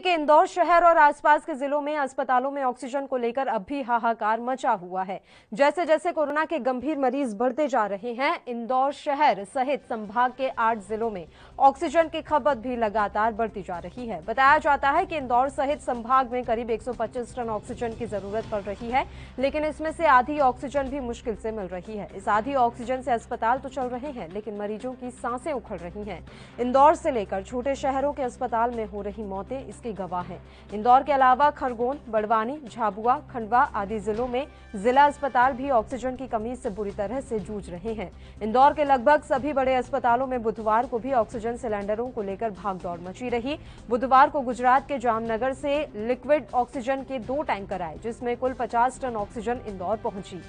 के इंदौर शहर और आसपास के जिलों में अस्पतालों में ऑक्सीजन को लेकर अब भी हाहाकार मचा हुआ है। जैसे जैसे कोरोना के गंभीर मरीज बढ़ते जा रहे हैं, इंदौर शहर सहित संभाग के 8 जिलों में ऑक्सीजन की खपत भी लगातार बढ़ती जा रही है। बताया जाता है कि इंदौर सहित संभाग में करीब 125 टन ऑक्सीजन की जरूरत पड़ रही है, लेकिन इसमें से आधी ऑक्सीजन भी मुश्किल से मिल रही है। इस आधी ऑक्सीजन से अस्पताल तो चल रहे हैं, लेकिन मरीजों की सांसें उखड़ रही हैं। इंदौर से लेकर छोटे शहरों के अस्पताल में हो रही मौतें इसके गवाह हैं। इंदौर के अलावा खरगोन, बड़वानी, झाबुआ, खंडवा आदि जिलों में जिला अस्पताल भी ऑक्सीजन की कमी से बुरी तरह से जूझ रहे हैं। इंदौर के लगभग सभी बड़े अस्पतालों में बुधवार को भी ऑक्सीजन सिलेंडरों को लेकर भागदौड़ मची रही। बुधवार को गुजरात के जामनगर से लिक्विड ऑक्सीजन के 2 टैंकर आए, जिसमें कुल 50 टन ऑक्सीजन इंदौर पहुंची।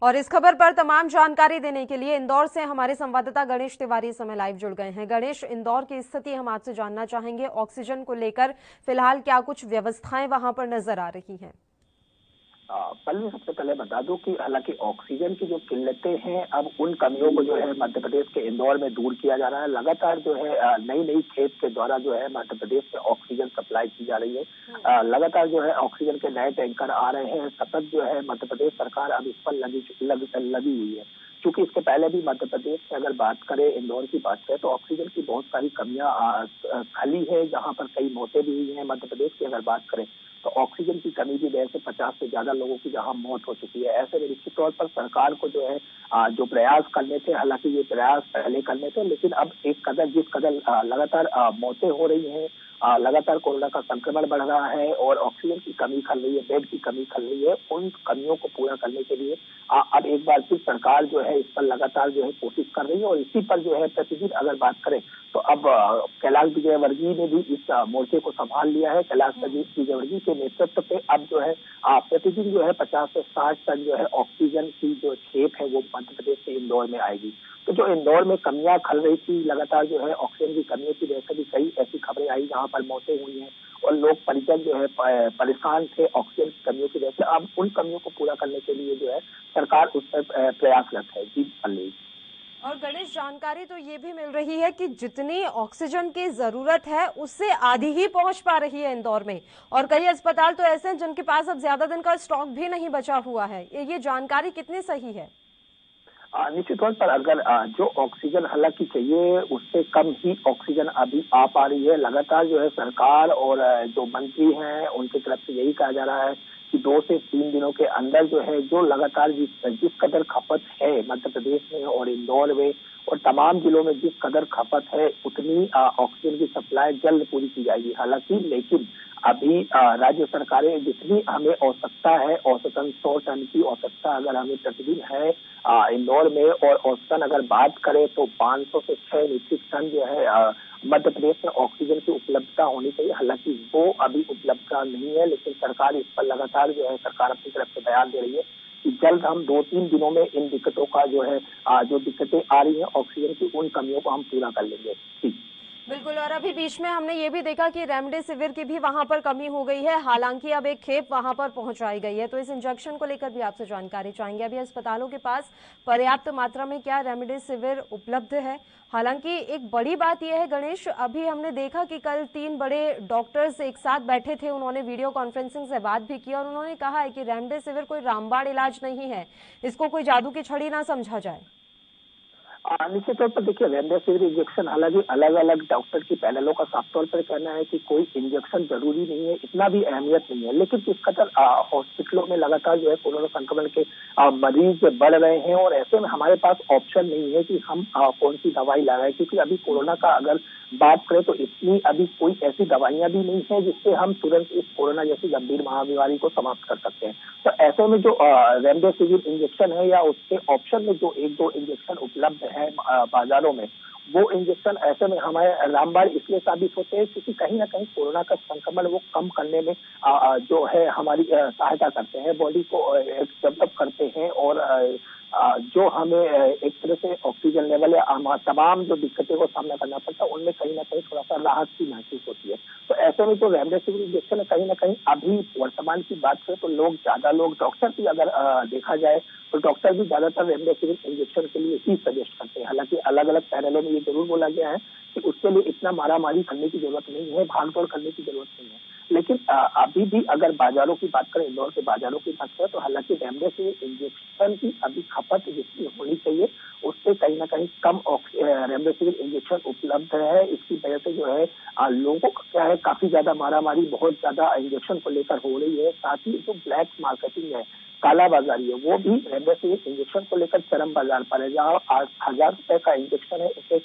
और इस खबर पर तमाम जानकारी देने के लिए इंदौर से हमारे संवाददाता गणेश तिवारी इस समय लाइव जुड़ गए हैं। गणेश, इंदौर की स्थिति हम आपसे जानना चाहेंगे। ऑक्सीजन को लेकर फिलहाल क्या कुछ व्यवस्थाएं वहां पर नजर आ रही हैं? पहले सबसे पहले बता दूं कि हालांकि ऑक्सीजन की जो किल्लतें हैं, अब उन कमियों को जो है मध्य प्रदेश के इंदौर में दूर किया जा रहा है। लगातार जो है नई नई खेप के द्वारा जो है मध्य प्रदेश में ऑक्सीजन सप्लाई की जा रही है। लगातार जो है ऑक्सीजन के नए टैंकर आ रहे हैं। सतत जो है मध्य प्रदेश सरकार अब इस पर लगी हुई है। क्योंकि इसके पहले भी मध्य प्रदेश में अगर बात करें, इंदौर की बात करें, तो ऑक्सीजन की बहुत सारी कमियां खली है, जहां पर कई मौतें भी हुई हैं। मध्य प्रदेश की अगर बात करें तो ऑक्सीजन की कमी की वजह से 50 से ज्यादा लोगों की जहां मौत हो चुकी है। ऐसे में निश्चित तौर पर सरकार को जो है जो प्रयास करने थे, हालांकि ये प्रयास पहले करने थे, लेकिन अब एक कदर जिस कदर लगातार मौतें हो रही हैं, लगातार कोरोना का संक्रमण बढ़ रहा है और ऑक्सीजन की कमी खल रही है, बेड की कमी खल रही है, उन कमियों को पूरा करने के लिए अब एक बार फिर सरकार जो है इस पर लगातार जो है कोशिश कर रही है। और इसी पर जो है प्रतिदिन अगर बात करें तो अब कैलाश विजयवर्गीय ने भी इस मोर्चे को संभाल लिया है। कैलाश विजयवर्गीय के नेतृत्व पे अब जो है प्रतिदिन जो है 50 से 60 टन जो है ऑक्सीजन की जो खेप है वो मध्य प्रदेश से इंदौर में आएगी। तो जो इंदौर में कमियां खल रही थी, लगातार जो है ऑक्सीजन की कमियों की वजह से भी कई ऐसी खबरें आई जहां पर मौतें हुई हैं और लोग परिजन जो है परेशान थे ऑक्सीजन की कमियों की वजह से। अब उन कमियों को पूरा करने के लिए जो है सरकार उस पर प्रयासरत है। जी पल्लवी। और गणेश, जानकारी तो ये भी मिल रही है कि जितनी ऑक्सीजन की जरूरत है उससे आधी ही पहुंच पा रही है इंदौर में, और कई अस्पताल तो ऐसे हैं जिनके पास अब ज्यादा दिन का स्टॉक भी नहीं बचा हुआ है। ये जानकारी कितनी सही है? निश्चित तौर पर अगर जो ऑक्सीजन हालांकि चाहिए उससे कम ही ऑक्सीजन अभी आ पा रही है। लगातार जो है सरकार और जो मंत्री हैं उनकी तरफ से यही कहा जा रहा है कि 2 से 3 दिनों के अंदर जो है जो लगातार जिस कदर खपत है मध्य प्रदेश में और इंदौर में और तमाम जिलों में जिस कदर खपत है, उतनी ऑक्सीजन की सप्लाई जल्द पूरी की जाएगी। हालांकि लेकिन अभी राज्य सरकारें जितनी हमें आवश्यकता है, औसतन 100 टन की आवश्यकता अगर हमें प्रतिदिन है इंदौर में, और औसतन अगर बात करें तो 500 से 6 मीट्रिक टन जो है मध्य प्रदेश में ऑक्सीजन की उपलब्धता होनी चाहिए। हालांकि वो अभी उपलब्धता नहीं है, लेकिन सरकार इस पर लगातार जो है सरकार अपनी तरफ से बयान दे रही है कि जल्द हम 2-3 दिनों में इन दिक्कतों का जो है जो दिक्कतें आ रही हैं ऑक्सीजन की, उन कमियों को हम पूरा कर लेंगे। ठीक, बिल्कुल। और अभी बीच में हमने ये भी देखा कि रेमडेसिविर की भी वहां पर कमी हो गई है। हालांकि अब एक खेप वहां पर पहुंचाई गई है, तो इस इंजेक्शन को लेकर भी आपसे जानकारी चाहेंगे। अभी अस्पतालों के पास पर्याप्त मात्रा में क्या रेमडेसिविर उपलब्ध है? हालांकि एक बड़ी बात यह है गणेश, अभी हमने देखा कि कल 3 बड़े डॉक्टर्स एक साथ बैठे थे, उन्होंने वीडियो कॉन्फ्रेंसिंग से बात भी की और उन्होंने कहा है कि रेमडेसिविर कोई रामबाण इलाज नहीं है, इसको कोई जादू की छड़ी ना समझा जाए। निश्चित तौर पर देखिए, रेमडेसिविर इंजेक्शन हालांकि अलग अलग डॉक्टर की पैनलों का साफ तौर पर कहना है कि कोई इंजेक्शन जरूरी नहीं है, इतना भी अहमियत नहीं है। लेकिन किस कदर हॉस्पिटलों में लगातार जो है कोरोना संक्रमण के मरीज बढ़ रहे हैं और ऐसे में हमारे पास ऑप्शन नहीं है कि हम कौन सी दवाई लगाए, क्योंकि अभी कोरोना का अगर बात करें तो इतनी अभी कोई ऐसी दवाइयां भी नहीं है जिससे हम तुरंत इस कोरोना जैसी गंभीर महामारी को समाप्त कर सकते हैं। तो ऐसे में जो रेमडेसिविर इंजेक्शन है या उसके ऑप्शन में जो 1-2 इंजेक्शन उपलब्ध है बाजारों में, वो इंजेक्शन ऐसे में हमारे रामबाण इसलिए साबित होते हैं क्योंकि कहीं ना कहीं कोरोना का संक्रमण वो कम करने में जो है हमारी सहायता करते हैं, बॉडी को डेवलप करते हैं और जो हमें एक तरह से ऑक्सीजन लेवल या तमाम जो दिक्कतें को सामना करना पड़ता है, उनमें कहीं ना कहीं थोड़ा सा राहत की महसूस होती है। तो ऐसे में जो रेमडेसिविर इंजेक्शन है, कहीं ना कहीं अभी वर्तमान की बात करें तो ज्यादा लोग डॉक्टर भी अगर देखा जाए तो डॉक्टर भी ज्यादातर रेमडेसिविर इंजेक्शन के लिए ही सजेस्ट करते हैं। हालांकि अलग अलग पैनलों में ये जरूर बोला गया है कि उसके लिए इतना मारामारी करने की जरूरत नहीं है, भागदौड़ करने की जरूरत नहीं है। लेकिन अभी भी अगर बाजारों की बात करें, इंदौर के बाजारों की बात करें, तो हालांकि रेमडेसिविर इंजेक्शन की अभी खपत जितनी होनी चाहिए उससे कहीं ना कहीं कम रेमडेसिविर इंजेक्शन उपलब्ध है। इसकी वजह से जो है लोगों का क्या है, काफी ज्यादा मारामारी बहुत ज्यादा इंजेक्शन को लेकर हो रही है। साथ ही जो ब्लैक मार्केटिंग है, कालाबाजारी है, वो भी रेमडेसिविर इंजेक्शन को लेकर चरम बाजार पर है। जहाँ 8,000 रुपए का इंजेक्शन है उसे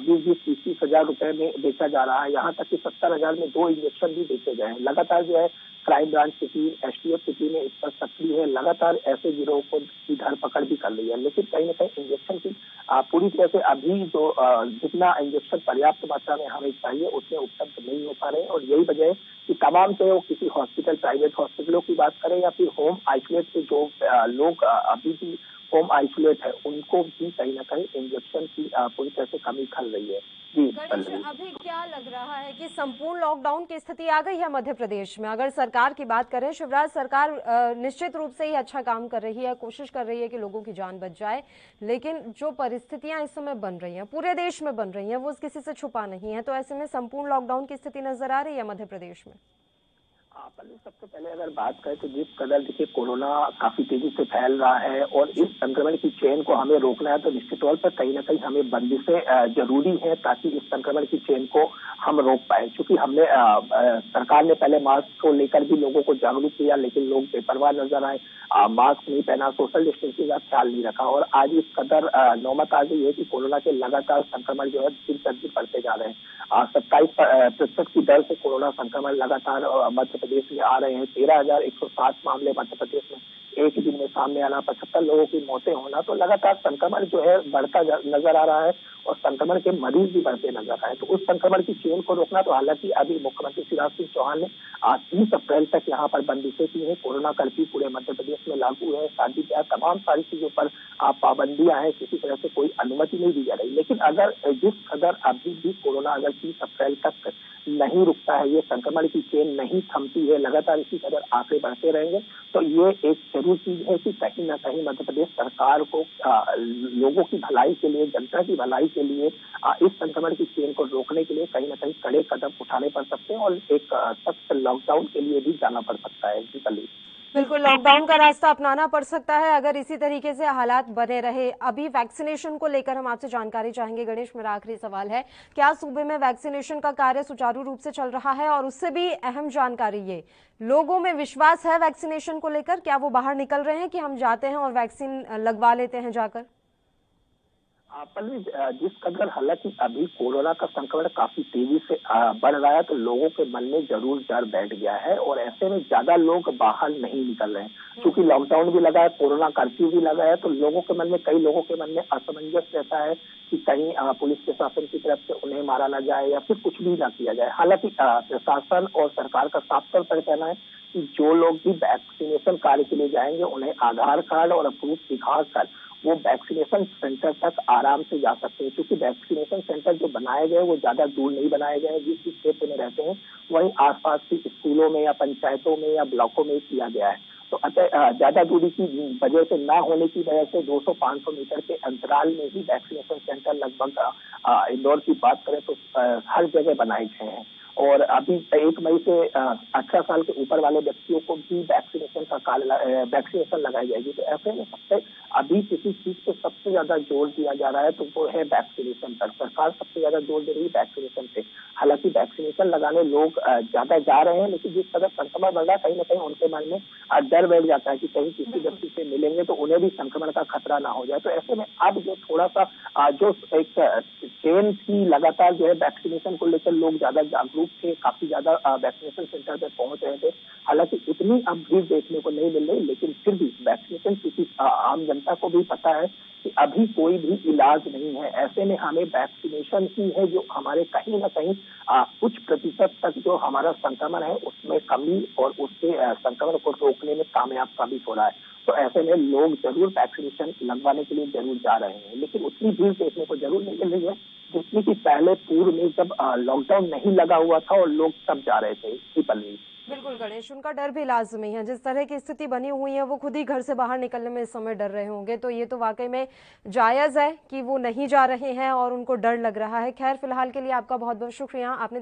20-30 हजार रुपए में बेचा जा रहा है। यहाँ तक कि 70,000 में 2 इंजेक्शन भी बेचे गए हैं। लगातार जो है क्राइम ब्रांच की टीम, एसटीएफ की टीम इस पर सक्रिय है, लगातार ऐसे गिरोह को की धरपकड़ भी कर रही है। लेकिन कहीं ना कहीं इंजेक्शन की पूरी तरह से अभी जो जितना इंजेक्शन पर्याप्त मात्रा में हमें चाहिए उतने उपलब्ध नहीं हो पा रहे हैं। और यही वजह है कि तमाम चाहे वो किसी हॉस्पिटल, प्राइवेट हॉस्पिटलों की बात करें या फिर होम आइसोलेट के जो लोग अभी भी होम आइसोलेट है, उनको भी कहीं ना कहीं इंजेक्शन की पूरी तरह से कमी खल रही है। जी गणेश, अभी क्या लग रहा है कि संपूर्ण लॉकडाउन की स्थिति आ गई है मध्य प्रदेश में? अगर सरकार की बात करें, शिवराज सरकार निश्चित रूप से ही अच्छा काम कर रही है, कोशिश कर रही है कि लोगों की जान बच जाए, लेकिन जो परिस्थितियां इस समय बन रही हैं, पूरे देश में बन रही हैं, वो किसी से छुपा नहीं है। तो ऐसे में संपूर्ण लॉकडाउन की स्थिति नजर आ रही है मध्य प्रदेश में? सबसे पहले अगर बात करें तो जिस कदर देखिए कोरोना काफी तेजी से फैल रहा है और इस संक्रमण की चेन को हमें रोकना है, तो निश्चित तौर पर कहीं ना कहीं हमें बंदिशें जरूरी है ताकि इस संक्रमण की चेन को हम रोक पाए। क्योंकि हमने सरकार ने पहले मास्क को लेकर भी लोगों को जागरूक किया, लेकिन लोग बेपरवाह नजर आए, मास्क नहीं पहना, सोशल डिस्टेंसिंग का ख्याल नहीं रखा और आज इस कदर नौबत आ गई है कि कोरोना के लगातार संक्रमण जो है दिन प्रतिदिन बढ़ते जा रहे हैं। 27% की दर से कोरोना संक्रमण लगातार मध्य प्रदेश में आ रहे हैं। 13,107 मामले मध्य प्रदेश में एक दिन में सामने आना, 75 लोगों की मौतें होना, तो लगातार संक्रमण जो है बढ़ता नजर आ रहा है और संक्रमण के मरीज भी बढ़ते नजर आ रहे हैं। तो उस संक्रमण की चेन को रोकना, तो हालांकि अभी मुख्यमंत्री शिवराज सिंह चौहान ने 30 अप्रैल तक यहाँ पर बंदिशें की है। कोरोना कर्फ्यू पूरे मध्य प्रदेश में लागू है, शादी ब्याह तमाम सारी चीजों पर पाबंदियां हैं, किसी तरह से कोई अनुमति नहीं दी जा रही। लेकिन अगर जिस कदर अभी भी कोरोना अगर 30 अप्रैल तक नहीं रुकता है, ये संक्रमण की चेन नहीं थमती है, लगातार इसी कदर आंकड़े बढ़ते रहेंगे, तो ये एक जरूर चीज है कि कहीं ना कहीं मध्य प्रदेश सरकार को लोगों की भलाई के लिए, जनता की भलाई के लिए इस संक्रमण की चेन को रोकने के लिए कहीं ना कहीं कड़े कदम उठाने पड़ सकते हैं और एक सख्त लॉकडाउन के लिए भी जाना पड़ सकता है। जी कल बिल्कुल, लॉकडाउन का रास्ता अपनाना पड़ सकता है अगर इसी तरीके से हालात बने रहे। अभी वैक्सीनेशन को लेकर हम आपसे जानकारी चाहेंगे। गणेश, मेरा आखिरी सवाल है, क्या सूबे में वैक्सीनेशन का कार्य सुचारू रूप से चल रहा है? और उससे भी अहम जानकारी ये, लोगों में विश्वास है वैक्सीनेशन को लेकर? क्या वो बाहर निकल रहे हैं कि हम जाते हैं और वैक्सीन लगवा लेते हैं जाकर? पल्लवी, जिस कदर हालांकि अभी कोरोना का संक्रमण काफी तेजी से बढ़ रहा है, तो लोगों के मन में जरूर डर बैठ गया है और ऐसे में ज्यादा लोग बाहर नहीं निकल रहे हैं। क्योंकि लॉकडाउन भी लगा है, कोरोना कर्फ्यू भी लगा है, तो लोगों के मन में, कई लोगों के मन में असमंजस रहता है कि कहीं पुलिस प्रशासन की तरफ से उन्हें मारा ना जाए या फिर कुछ भी ना किया जाए। हालांकि प्रशासन और सरकार का साफ तौर पर कहना है कि जो लोग भी वैक्सीनेशन कार्य के लिए जाएंगे उन्हें आधार कार्ड और प्रूफ दिखाकर वो वैक्सीनेशन सेंटर तक आराम से जा सकते हैं। क्योंकि वैक्सीनेशन सेंटर जो बनाए गए वो ज्यादा दूर नहीं बनाए गए, जिस क्षेत्र में रहते हैं वहीं आसपास की स्कूलों में या पंचायतों में या ब्लॉकों में किया गया है। तो अतः ज्यादा दूरी की वजह से ना होने की वजह से 200-500 मीटर के अंतराल में ही वैक्सीनेशन सेंटर लगभग इंदौर की बात करें तो हर जगह बनाए गए हैं। और अभी 1 मई से 18 साल के ऊपर वाले व्यक्तियों को भी वैक्सीनेशन लगाई जाएगी। तो ऐसे में सबसे अभी किसी चीज पे सबसे ज्यादा जोर दिया जा रहा है तो वो है वैक्सीनेशन पर। सरकार सबसे ज्यादा जोर दे रही है वैक्सीनेशन पे। हालांकि वैक्सीनेशन लगाने लोग ज्यादा जा रहे हैं, लेकिन जिस तरह संक्रमण बढ़ रहा है कहीं ना कहीं उनके मन में डर बैठ जाता है कि कहीं किसी व्यक्ति से मिलेंगे तो उन्हें भी संक्रमण का खतरा ना हो जाए। तो ऐसे में अब जो थोड़ा सा जो एक चेन थी, लगातार जो है वैक्सीनेशन को लेकर लोग ज्यादा जागरूक थे, काफी ज्यादा वैक्सीनेशन सेंटर पे पहुंच रहे थे। हालांकि उतनी अब भीड़ देखने को नहीं मिल रही, लेकिन फिर भी वैक्सीनेशन किसी आम जनता को भी पता है कि अभी कोई भी इलाज नहीं है। ऐसे में हमें वैक्सीनेशन ही है जो हमारे कहीं ना कहीं कुछ प्रतिशत तक जो हमारा संक्रमण है उसमें कमी और उससे संक्रमण को रोकने में कामयाब साबित हो रहा है। तो ऐसे में लोग जरूर वैक्सीनेशन लगवाने के लिए जरूर जा रहे हैं, लेकिन उतनी भीड़ देखने को जरूर नहीं मिल रही है जितनी कि पहले पूर्व में जब लॉकडाउन नहीं लगा हुआ था और लोग तब जा रहे थे। जी पल्लवी। बिल्कुल गणेश, उनका डर भी लाजमी है। जिस तरह की स्थिति बनी हुई है वो खुद ही घर से बाहर निकलने में इस समय डर रहे होंगे, तो ये तो वाकई में जायज है कि वो नहीं जा रहे हैं और उनको डर लग रहा है। खैर, फिलहाल के लिए आपका बहुत बहुत शुक्रिया। आपने